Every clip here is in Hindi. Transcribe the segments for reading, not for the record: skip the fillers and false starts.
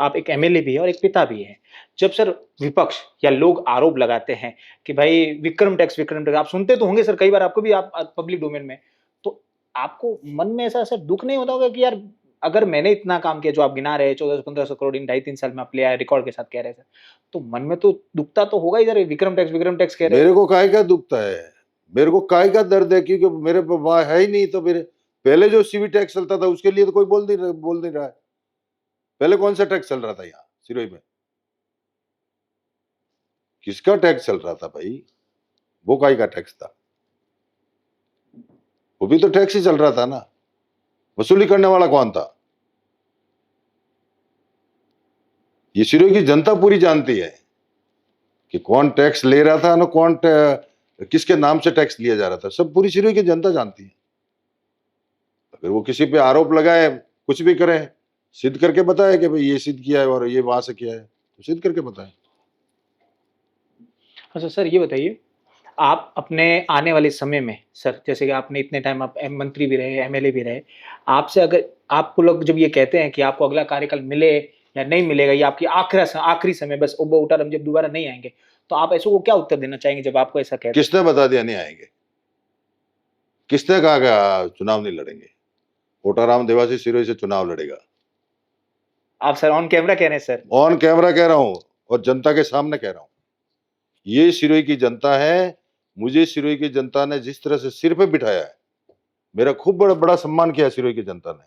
आप एक एमएलए भी हैं और एक पिता भी हैं। जब सर विपक्ष या लोग आरोप लगाते हैं कि भाई विक्रम टैक्स आप सुनते तो होंगे सर कई बार आपको भी आप पब्लिक डोमेन में। तो आपको मन में ऐसा सर दुःख नहीं होता होगा कि यार अगर मैंने इतना काम किया जो आप गिना रहे हैं 1400-1500 करोड़ इन ढाई 3 साल में आप ले आए रिकॉर्ड के साथ कह रहे हैं सर। तो मन में तो दुखता तो होगा ही यार विक्रम टैक्स कह रहे हैं। मेरे को काहे का दुखता है, मेरे को काहे का दर्द है, क्योंकि मेरे पे वहाँ है ही नहीं। तो मेरे पहले जो सीवी टैक्स चलता था उसके लिए तो कोई बोल नहीं रहा है। पहले कौन सा टैक्स चल रहा था यहाँ सिरोही में? किसका टैक्स चल रहा था भाई? वो काहे का टैक्स था? वो भी तो टैक्स ही चल रहा था ना। वसूली करने वाला कौन था? ये सिरोही की जनता पूरी जानती है कि कौन टैक्स ले रहा था ना, किसके नाम से टैक्स लिया जा रहा था। सब पूरी सिरोही की जनता जानती है। अगर वो किसी पे आरोप लगाए, कुछ भी करें, सिद्ध करके बताए कि भाई ये सिद्ध किया है और ये वहां से किया है, तो सिद्ध करके बताए। अच्छा सर ये बताइए, आप अपने आने वाले समय में सर जैसे कि आपने इतने टाइम आप मंत्री भी रहे, एमएलए भी रहे, आपसे अगर आपको लोग जब ये कहते हैं कि आपको अगला कार्यकाल मिले या नहीं मिलेगा, ये आपकी आखिरी समय बस उब्बा उठा जब दोबारा नहीं आएँगे, तो आप ऐसों को क्या उत्तर देना चाहेंगे जब आपको ऐसा कहते हैं? किसने बता दिया नहीं आएंगे? किसने कहा कि चुनाव नहीं लड़ेंगे? कोटाराम देवासी सिरोही से चुनाव लड़ेगा। आप सर ऑन कैमरा कह रहे हैं सर। ऑन कैमरा कह रहा हूं और जनता के सामने कह रहा हूं। ये सिरोही की जनता है। मुझे सिरोही की जनता ने जिस तरह से सिर पे बिठाया है, मेरा खूब बड़ा सम्मान किया सिरोही की जनता ने।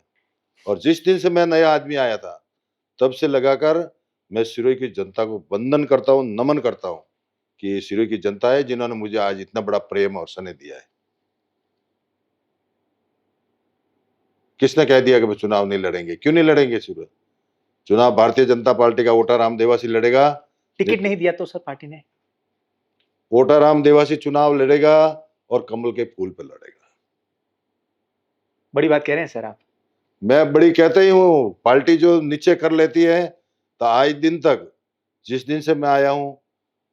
और जिस दिन से मैं नया आदमी आया था, तब से लगाकर मैं सिरोही की जनता को वंदन करता हूं, नमन करता हूं कि ये सिरोही की जनता है जिन्होंने मुझे आज इतना बड़ा प्रेम और स्नेह दिया है। किसने कह दिया कि चुनाव नहीं लड़ेंगे? क्यों नहीं लड़ेंगे? सिरोही चुनाव भारतीय जनता पार्टी का कोटाराम देवासी लड़ेगा। टिकट नहीं दिया तो सर पार्टी ने? कोटाराम देवासी चुनाव लड़ेगा और कमल के फूल पे लड़ेगा। बड़ी बात कह रहे हैं सर आप। मैं बड़ी कहते ही हूँ, पार्टी जो नीचे कर लेती है, तो आज दिन तक जिस दिन से मैं आया हूँ,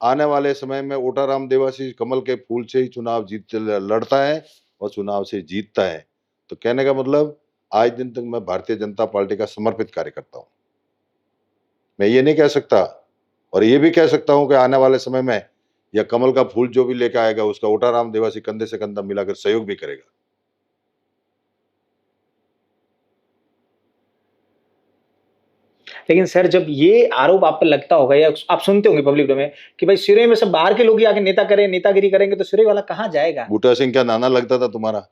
आने वाले समय में कोटाराम देवासी कमल के फूल से ही चुनाव लड़ता है और चुनाव से जीतता है। तो कहने का मतलब आज दिन तक मैं भारतीय जनता पार्टी का समर्पित कार्यकर्ता हूँ। मैं ये नहीं कह सकता और ये भी कह सकता हूँ कि आने वाले समय में या कमल का फूल जो भी लेकर आएगा उसका कोटाराम देवासी कंधे से कंधा मिलाकर सहयोग भी करेगा। लेकिन सर जब ये आरोप आप पर लगता होगा या आप सुनते होंगे पब्लिक डोमेन कि भाई सिरोही में सब बाहर के लोग ही आके नेतागिरी करेंगे तो सिरोही वाला कहाँ जाएगा? बूटा सिंह क्या नाना लगता था तुम्हारा?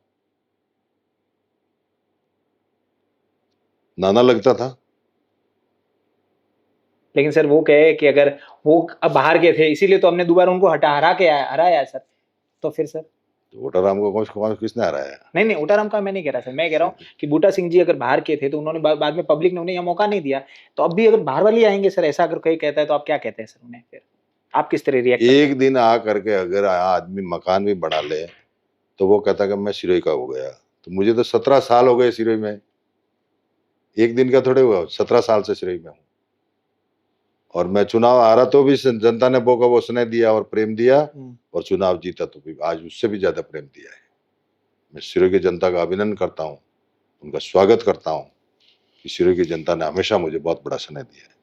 नाना लगता था? लेकिन सर वो कहे कि अगर वो अब बाहर के थे इसीलिए तो हमने दोबारा उनको हराया सर। तो फिर सर? तो कोटाराम को कौन किसने हराया? नहीं ओटाराम का मैं नहीं कह रहा सर, मैं कह रहा हूँ कि बूटा सिंह जी अगर बाहर के थे तो उन्होंने बाद में पब्लिक ने उन्हें यहाँ मौका नहीं दिया। तो अब भी अगर बाहर वाले आएंगे सर ऐसा अगर कोई कहता है तो आप क्या कहते हैं सर उन्हें फिर? आप किस तरह रिएक्ट? एक दिन आ करके अगर आदमी मकान भी बना ले तो वो कहता कि मैं सिरोही का हो गया। तो मुझे तो 17 साल हो गए सिरोही में। एक दिन का थोड़े हुआ, 17 साल से सिरोही में हूँ। और मैं चुनाव हारा तो भी जनता ने वो स्नेह दिया और प्रेम दिया, और चुनाव जीता तो भी आज उससे भी ज्यादा प्रेम दिया है। मैं सिरोही की जनता का अभिनंदन करता हूँ, उनका स्वागत करता हूँ कि सिरोही की जनता ने हमेशा मुझे बहुत बड़ा स्नेह दिया है।